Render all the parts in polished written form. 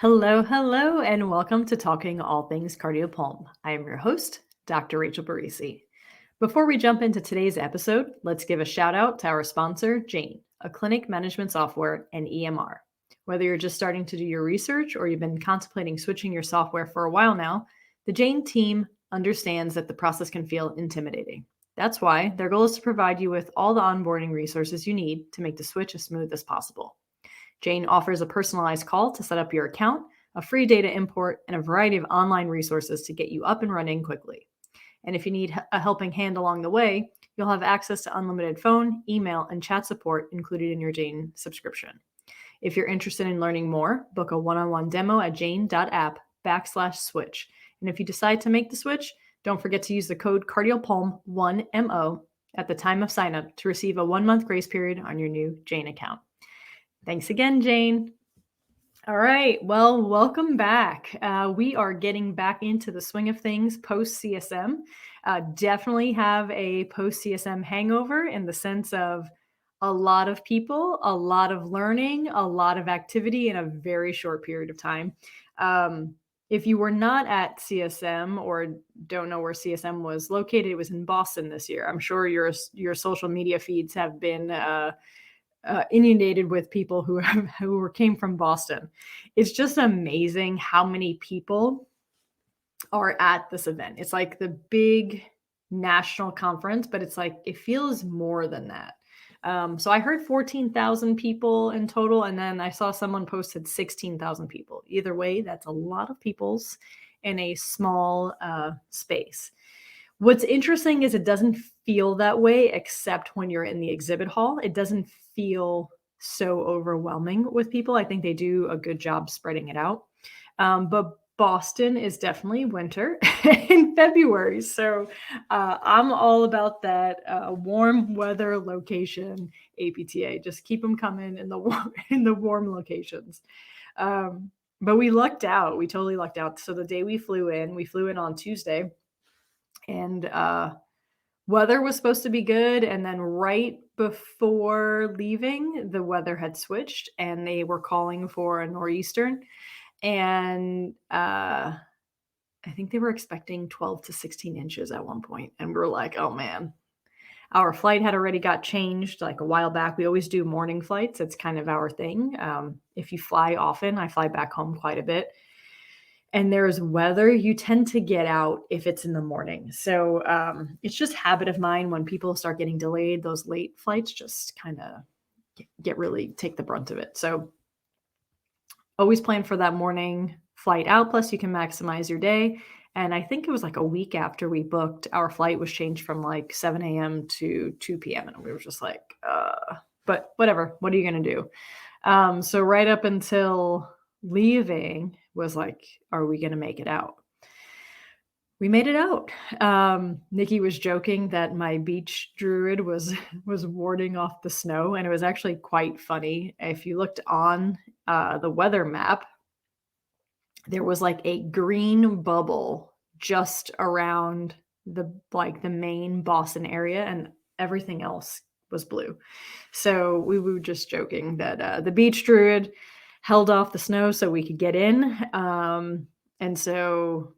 Hello, and welcome to Talking All Things Cardiopulm. I am your host, Dr. Rachel Burriesci. Before we jump into today's episode, let's give a shout out to our sponsor, Jane, a clinic management software and EMR. Whether you're just starting to do your research or you've been contemplating switching your software for a while now, the Jane team understands that the process can feel intimidating. That's why their goal is to provide you with all the onboarding resources you need to make the switch as smooth as possible. Jane offers a personalized call to set up your account, a free data import, and a variety of online resources to get you up and running quickly. And if you need a helping hand along the way, you'll have access to unlimited phone, email, and chat support included in your Jane subscription. If you're interested in learning more, book a one-on-one demo at jane.app/switch. And if you decide to make the switch, don't forget to use the code cardiopulm1mo at the time of signup to receive a 1-month grace period on your new Jane account. Thanks again, Jane. All right. Well, welcome back. We are getting back into the swing of things post-CSM. Definitely have a post-CSM hangover in the sense of a lot of people, a lot of learning, a lot of activity in a very short period of time. If you were not at CSM or don't know where CSM was located, it was in Boston this year. I'm sure your social media feeds have been inundated with people who came from Boston. It's just amazing how many people are at this event. It's like the big national conference, but it's like it feels more than that. So I heard 14,000 people in total, and then I saw someone posted 16,000 people. Either way, that's a lot of peoples in a small space. What's interesting is it doesn't feel that way except when you're in the exhibit hall. It doesn't feel so overwhelming with people. I think they do a good job spreading it out. But Boston is definitely winter in February. So I'm all about that warm weather location APTA. Just keep them coming in the warm locations. But we lucked out. We totally lucked out. So the day we flew in on Tuesday. And weather was supposed to be good. And then right before leaving, the weather had switched and they were calling for a nor'eastern. And I think they were expecting 12 to 16 inches at one point. And we were like, oh man, our flight had already got changed like a while back. We always do morning flights. It's kind of our thing. If you fly often, I fly back home quite a bit. And there's weather, you tend to get out if it's in the morning. So it's just habit of mine when people start getting delayed, those late flights just kind of take the brunt of it. So always plan for that morning flight out. Plus you can maximize your day. And I think it was like a week after we booked, our flight was changed from like 7 a.m. to 2 p.m. And we were just like, but whatever, what are you going to do? So right up until leaving was like, are we going to make it out? We made it out. Nikki was joking that my beach druid was warding off the snow, and it was actually quite funny. If you looked on the weather map, there was like a green bubble just around the main Boston area, and everything else was blue. So we were just joking that the beach druid held off the snow so we could get in. And so,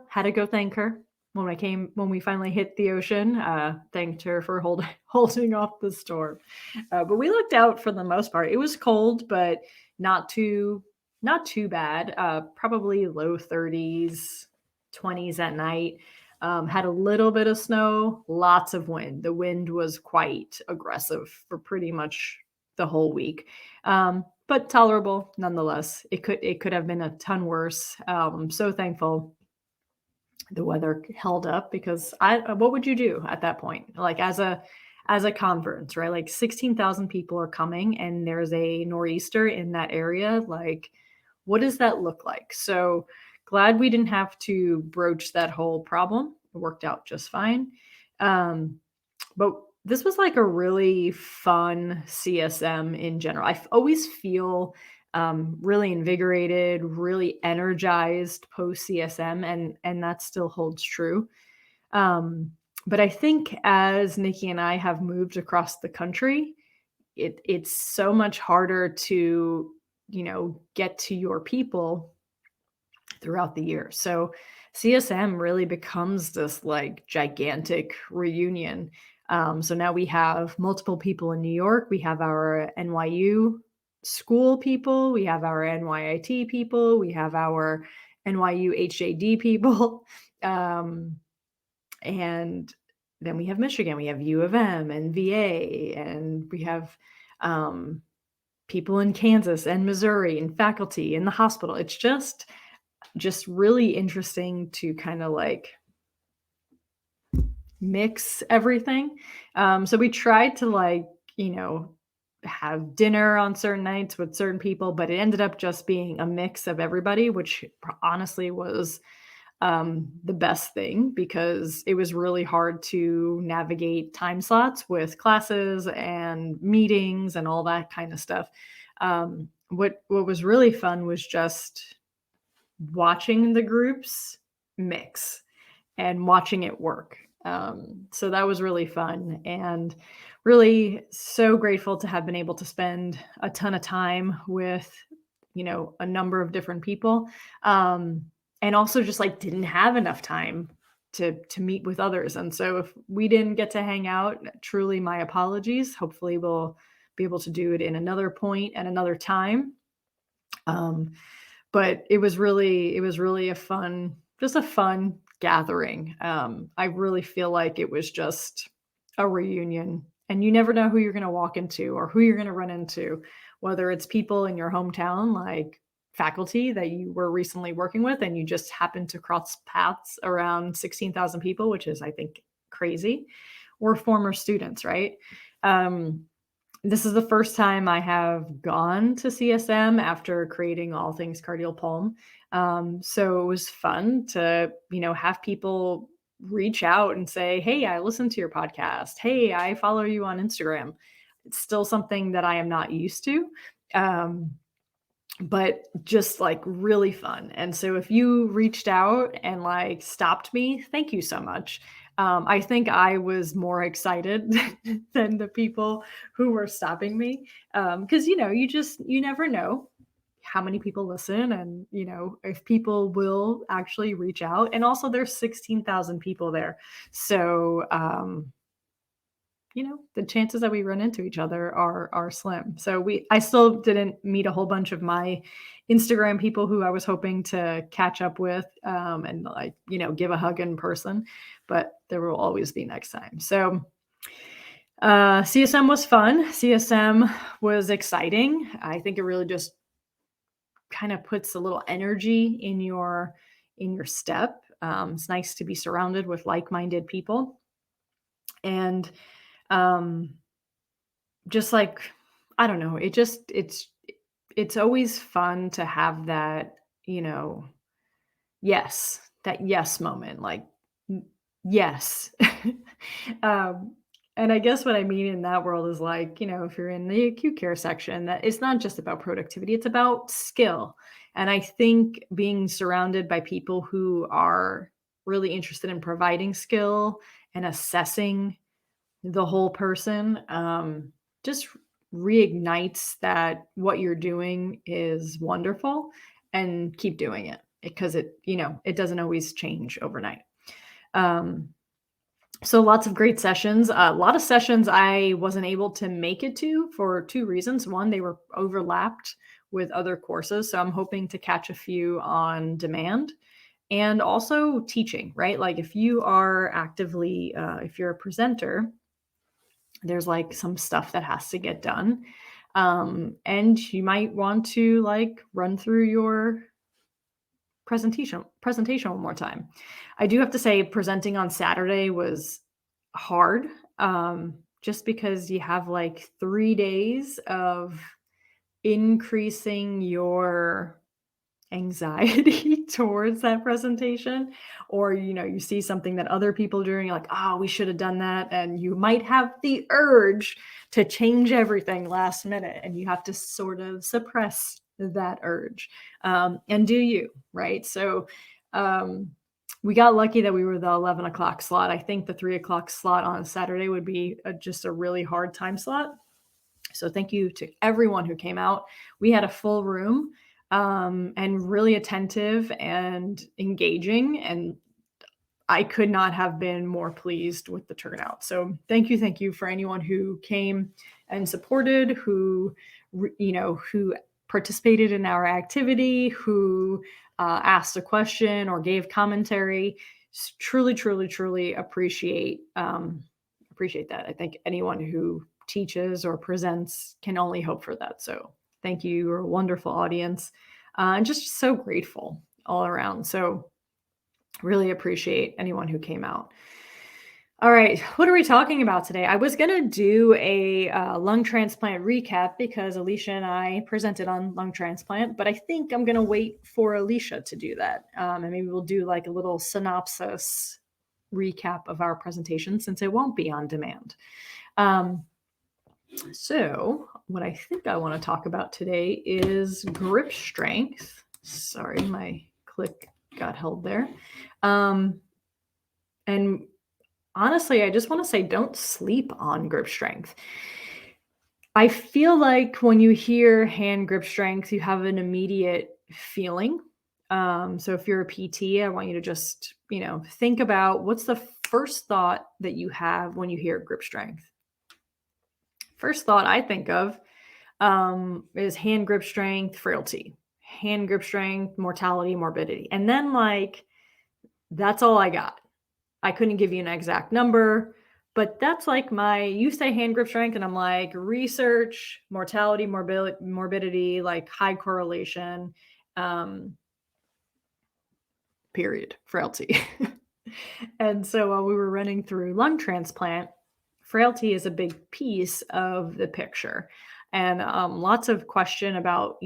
had to go thank her when we finally hit the ocean. Thanked her for holding off the storm. But we looked out for the most part. It was cold, but not too bad. Probably low 30s, 20s at night. Had a little bit of snow, lots of wind. The wind was quite aggressive for pretty much the whole week. But tolerable nonetheless. It could have been a ton worse. I'm so thankful the weather held up, because what would you do at that point? Like as a conference, right? Like 16,000 people are coming and there's a nor'easter in that area. Like, what does that look like? So glad we didn't have to broach that whole problem. It worked out just fine. But this was like a really fun CSM in general. I always feel really invigorated, really energized post CSM, and that still holds true. But I think as Nikki and I have moved across the country, it's so much harder to get to your people throughout the year. So CSM really becomes this like gigantic reunion. So now we have multiple people in New York. We have our NYU school people. We have our NYIT people. We have our NYU HJD people. And then we have Michigan. We have U of M and VA. And we have people in Kansas and Missouri and faculty in the hospital. It's just really interesting to kind of like mix everything. So we tried to like, have dinner on certain nights with certain people, but it ended up just being a mix of everybody, which honestly was the best thing because it was really hard to navigate time slots with classes and meetings and all that kind of stuff. What was really fun was just watching the groups mix and watching it work. So that was really fun and really so grateful to have been able to spend a ton of time with, a number of different people. And also just like didn't have enough time to meet with others. And so if we didn't get to hang out, truly my apologies. Hopefully we'll be able to do it in another point at another time. But it was really just a fun gathering. I really feel like it was just a reunion, and you never know who you're going to walk into or who you're going to run into, whether it's people in your hometown, like faculty that you were recently working with, and you just happen to cross paths around 16,000 people, which is, I think, crazy, or former students, right? This is the first time I have gone to CSM after creating All Things Cardial Pulm. So it was fun to, have people reach out and say, hey, I listened to your podcast. Hey, I follow you on Instagram. It's still something that I am not used to. But just like really fun. And so if you reached out and like stopped me, thank you so much. I think I was more excited than the people who were stopping me. Because, you never know how many people listen and, if people will actually reach out. And also there's 16,000 people there. So, the chances that we run into each other are slim. So I still didn't meet a whole bunch of my Instagram people who I was hoping to catch up with, and like, give a hug in person, but there will always be next time. So, CSM was fun. CSM was exciting. I think it really just kind of puts a little energy in your step. It's nice to be surrounded with like-minded people. And, just like, I don't know, it's always fun to have that, that yes moment, like, yes. um, and I guess what I mean in that world is like, if you're in the acute care section, that it's not just about productivity, it's about skill. And I think being surrounded by people who are really interested in providing skill and assessing the whole person, just reignites that what you're doing is wonderful, and keep doing it because it doesn't always change overnight. So lots of great sessions. A lot of sessions I wasn't able to make it to for two reasons. One, they were overlapped with other courses, so I'm hoping to catch a few on demand. And also teaching, right? Like if you are actively, if you're a presenter, there's like some stuff that has to get done. And you might want to like run through your presentation one more time. I do have to say presenting on Saturday was hard, just because you have like 3 days of increasing your anxiety towards that presentation, or you see something that other people are doing, like, oh, we should have done that, and you might have the urge to change everything last minute, and you have to sort of suppress that urge, and do you, right? So we got lucky that we were the 11 o'clock slot. I think the 3 o'clock slot on Saturday would be just a really hard time slot. So thank you to everyone who came out. We had a full room, and really attentive and engaging, and I could not have been more pleased with the turnout. So thank you for anyone who came and supported, who who participated in our activity, who asked a question or gave commentary. Truly, truly, truly appreciate that. I think anyone who teaches or presents can only hope for that. So thank you. You're a wonderful audience, and just so grateful all around. So really appreciate anyone who came out. All right, what are we talking about today? I was going to do a lung transplant recap because Alicia and I presented on lung transplant, but I think I'm going to wait for Alicia to do that. And maybe we'll do like a little synopsis recap of our presentation since it won't be on demand. So what I think I want to talk about today is grip strength. Sorry, my click got held there. And honestly, I just want to say don't sleep on grip strength. I feel like when you hear hand grip strength, you have an immediate feeling. So if you're a PT, I want you to just, think about what's the first thought that you have when you hear grip strength. First thought I think of is hand grip strength, frailty, hand grip strength, mortality, morbidity. And then that's all I got. I couldn't give you an exact number, but that's like you say hand grip strength and I'm like research, mortality, morbidity, like high correlation, period, frailty. And so while we were running through lung transplant, frailty is a big piece of the picture. And lots of question about,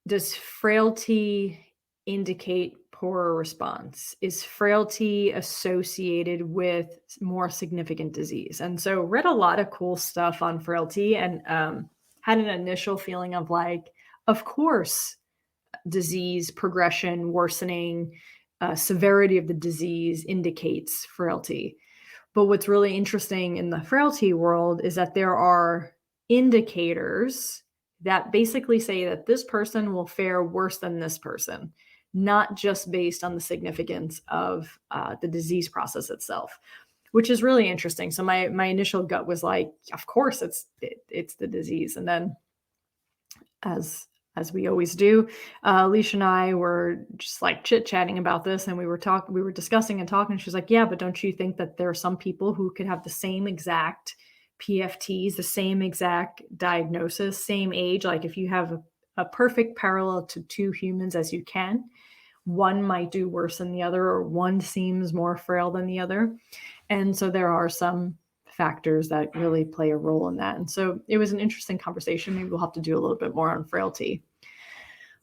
does frailty indicate poorer response? Is frailty associated with more significant disease? And so read a lot of cool stuff on frailty and had an initial feeling of of course, disease progression, worsening, severity of the disease indicates frailty. But what's really interesting in the frailty world is that there are indicators that basically say that this person will fare worse than this person, not just based on the significance of the disease process itself, which is really interesting. So my initial gut was like, of course it's the disease. And then as we always do, Alicia and I were just chit-chatting about this, and we were discussing and talking. She was like, yeah, but don't you think that there are some people who could have the same exact PFTs, the same exact diagnosis, same age? Like if you have a perfect parallel to two humans as you can, one might do worse than the other, or one seems more frail than the other. And so there are some factors that really play a role in that. And so it was an interesting conversation. Maybe we'll have to do a little bit more on frailty.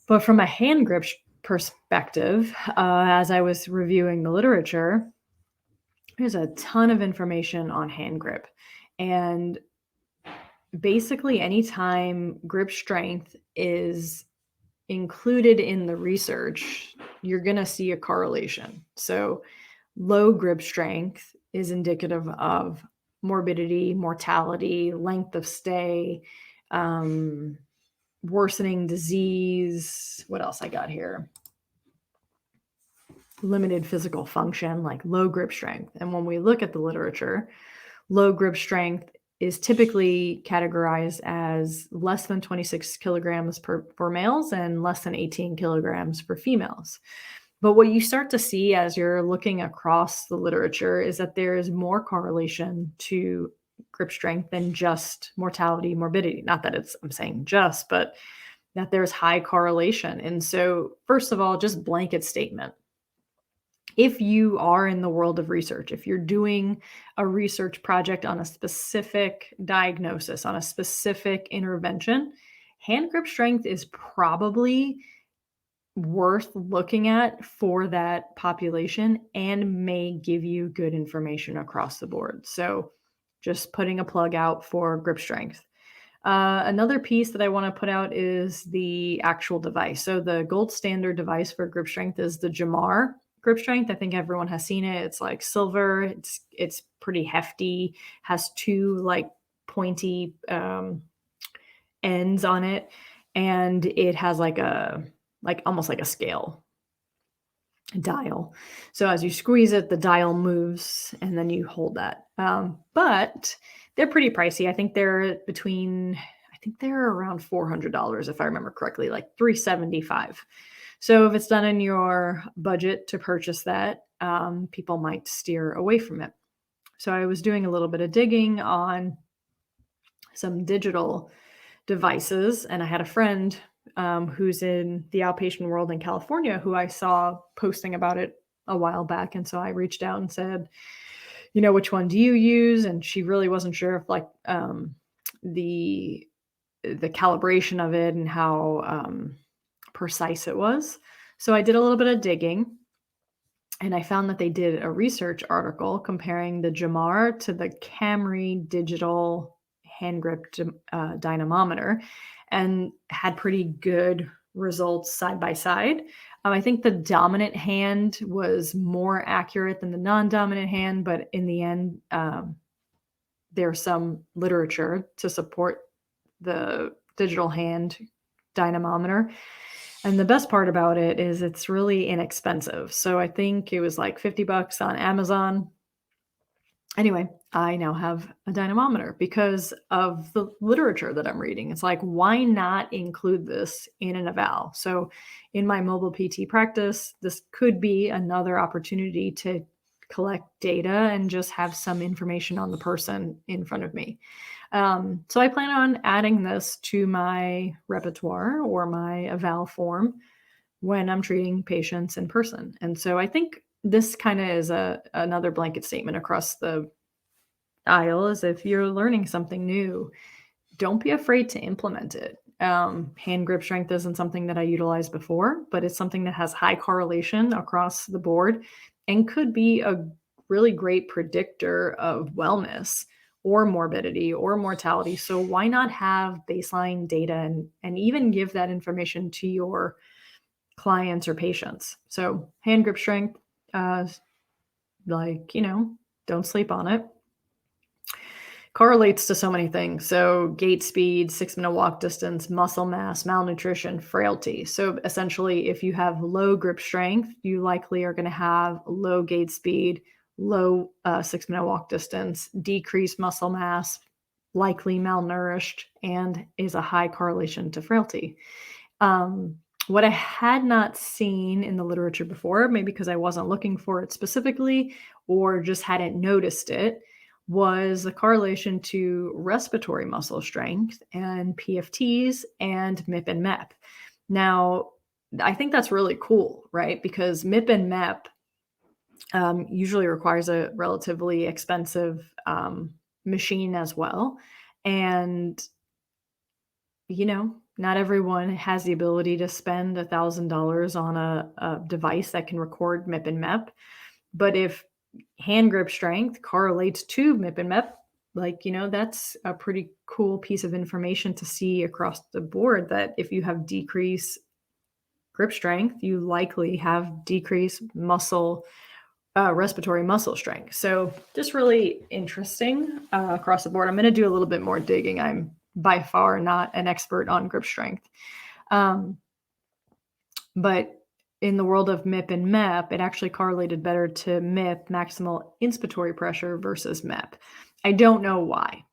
But from a hand grip perspective, as I was reviewing the literature, there's a ton of information on hand grip. And basically anytime grip strength is included in the research, you're going to see a correlation. So low grip strength is indicative of morbidity, mortality, length of stay, worsening disease. What else I got here? Limited physical function, like low grip strength. And when we look at the literature, low grip strength is typically categorized as less than 26 kilograms for males and less than 18 kilograms for females. But what you start to see as you're looking across the literature is that there is more correlation to grip strength than just mortality, morbidity. Not that I'm saying just, but that there's high correlation. And so, first of all, just blanket statement. If you are in the world of research, if you're doing a research project on a specific diagnosis, on a specific intervention, hand grip strength is probably worth looking at for that population and may give you good information across the board. So just putting a plug out for grip strength. Another piece that I want to put out is the actual device. So the gold standard device for grip strength is the Jamar grip strength. I think everyone has seen it. It's like silver. It's pretty hefty, has two pointy ends on it, and it has like almost like a scale dial. So as you squeeze it, the dial moves, and then you hold that. But they're pretty pricey. I think they're around $400 if I remember correctly, like 375. So if it's done in your budget to purchase that, people might steer away from it. So I was doing a little bit of digging on some digital devices, and I had a friend who's in the outpatient world in California who I saw posting about it a while back. And so I reached out and said, which one do you use? And she really wasn't sure if like the calibration of it and how precise it was. So I did a little bit of digging, and I found that they did a research article comparing the Jamar to the Camry digital hand grip dynamometer, and had pretty good results side by side. I think the dominant hand was more accurate than the non-dominant hand, but in the end, there's some literature to support the digital hand dynamometer. And the best part about it is it's really inexpensive. So I think it was like $50 on Amazon. Anyway, I now have a dynamometer because of the literature that I'm reading. It's like, why not include this in an eval? So in my mobile PT practice, this could be another opportunity to collect data and just have some information on the person in front of me. So I plan on adding this to my repertoire or my eval form when I'm treating patients in person. And so I think this kind of is another blanket statement across the aisle, is if you're learning something new, don't be afraid to implement it. Hand grip strength isn't something that I utilized before, but it's something that has high correlation across the board and could be a really great predictor of wellness or morbidity or mortality. So why not have baseline data and even give that information to your clients or patients? So hand grip strength, don't sleep on it. Correlates to so many things. So gait speed, 6-minute walk distance, muscle mass, malnutrition, frailty. So essentially, if you have low grip strength, you likely are going to have low gait speed, low 6-minute walk distance, decreased muscle mass, likely malnourished, and is a high correlation to frailty. What I had not seen in the literature before, maybe because I wasn't looking for it specifically or just hadn't noticed it, was the correlation to respiratory muscle strength and PFTs and MIP and MEP. Now, I think that's really cool, right? Because MIP and MEP usually requires a relatively expensive machine as well. And, not everyone has the ability to spend $1,000 on a device that can record MIP and MEP. But if hand grip strength correlates to MIP and MEP, that's a pretty cool piece of information to see across the board, that if you have decreased grip strength, you likely have decreased respiratory muscle strength. So just really interesting across the board. I'm going to do a little bit more digging. I'm by far not an expert on grip strength. But in the world of MIP and MEP, it actually correlated better to MIP, maximal inspiratory pressure, versus MEP. I don't know why.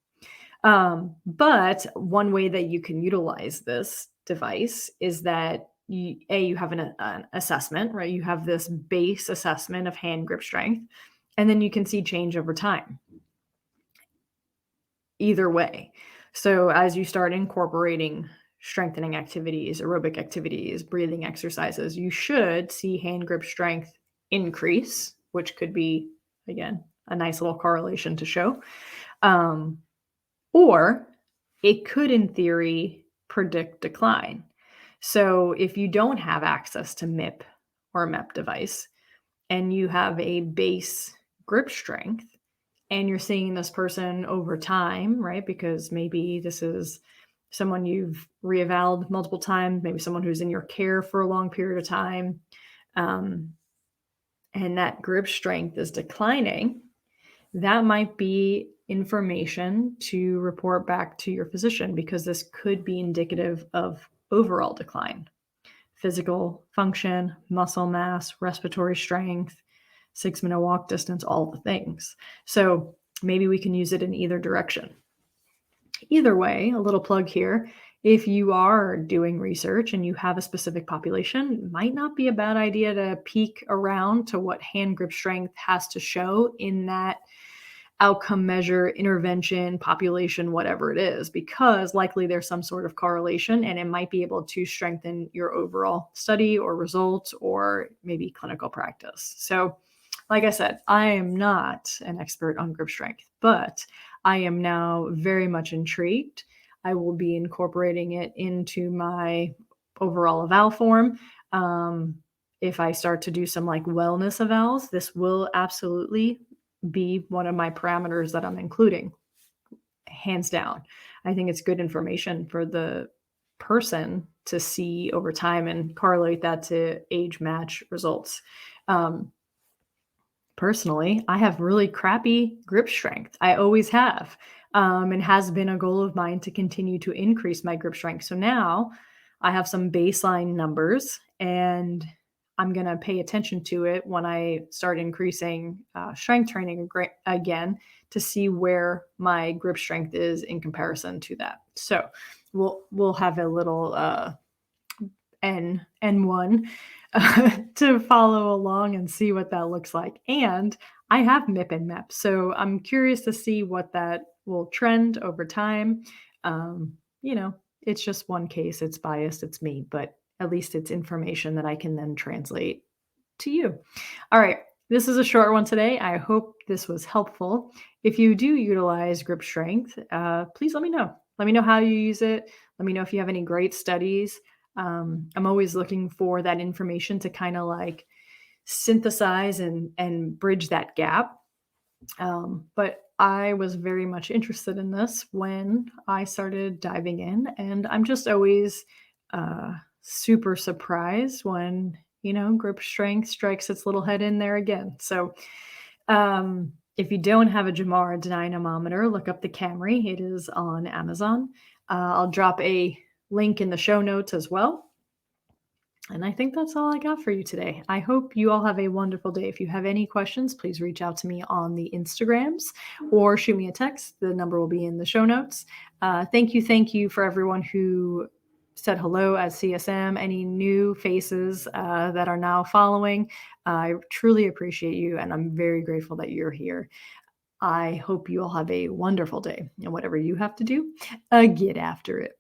But one way that you can utilize this device is that you have an assessment, right? You have this base assessment of hand grip strength, and then you can see change over time. Either way. So as you start incorporating strengthening activities, aerobic activities, breathing exercises, you should see hand grip strength increase, which could be, again, a nice little correlation to show. Or it could, in theory, predict decline. So if you don't have access to MIP or MEP device, and you have a base grip strength, and you're seeing this person over time, right? Because maybe this is someone you've reevaluated multiple times, maybe someone who's in your care for a long period of time, and that grip strength is declining, that might be information to report back to your physician because this could be indicative of overall decline. Physical function, muscle mass, respiratory strength, 6-minute walk distance, all the things. So maybe we can use it in either direction. Either way, a little plug here. If you are doing research and you have a specific population, it might not be a bad idea to peek around to what hand grip strength has to show in that outcome measure, intervention, population, whatever it is, because likely there's some sort of correlation and it might be able to strengthen your overall study or results or maybe clinical practice. So, like I said, I am not an expert on grip strength, but I am now very much intrigued. I will be incorporating it into my overall eval form. If I start to do some like wellness evals, this will absolutely be one of my parameters that I'm including, hands down. I think it's good information for the person to see over time and correlate that to age match results. Personally, I have really crappy grip strength. I always have, and has been a goal of mine to continue to increase my grip strength. So now I have some baseline numbers, and I'm going to pay attention to it when I start increasing strength training again to see where my grip strength is in comparison to that. So we'll have a little N1 to follow along and see what that looks like. And I have MIP and MEP, so I'm curious to see what that will trend over time. It's just one case, it's biased, it's me, but at least it's information that I can then translate to you. All right, this is a short one today. I hope this was helpful. If you do utilize grip strength, please let me know. Let me know how you use it. Let me know if you have any great studies. I'm always looking for that information to kind of like synthesize and bridge that gap. But I was very much interested in this when I started diving in, and I'm just always super surprised when grip strength strikes its little head in there again. So if you don't have a Jamar dynamometer, look up the Camry. It is on Amazon. I'll drop a link in the show notes as well. And I think that's all I got for you today. I hope you all have a wonderful day. If you have any questions, please reach out to me on the Instagrams or shoot me a text. The number will be in the show notes. Thank you for everyone who said hello at CSM, any new faces that are now following. I truly appreciate you, and I'm very grateful that you're here. I hope you all have a wonderful day, and whatever you have to do, get after it.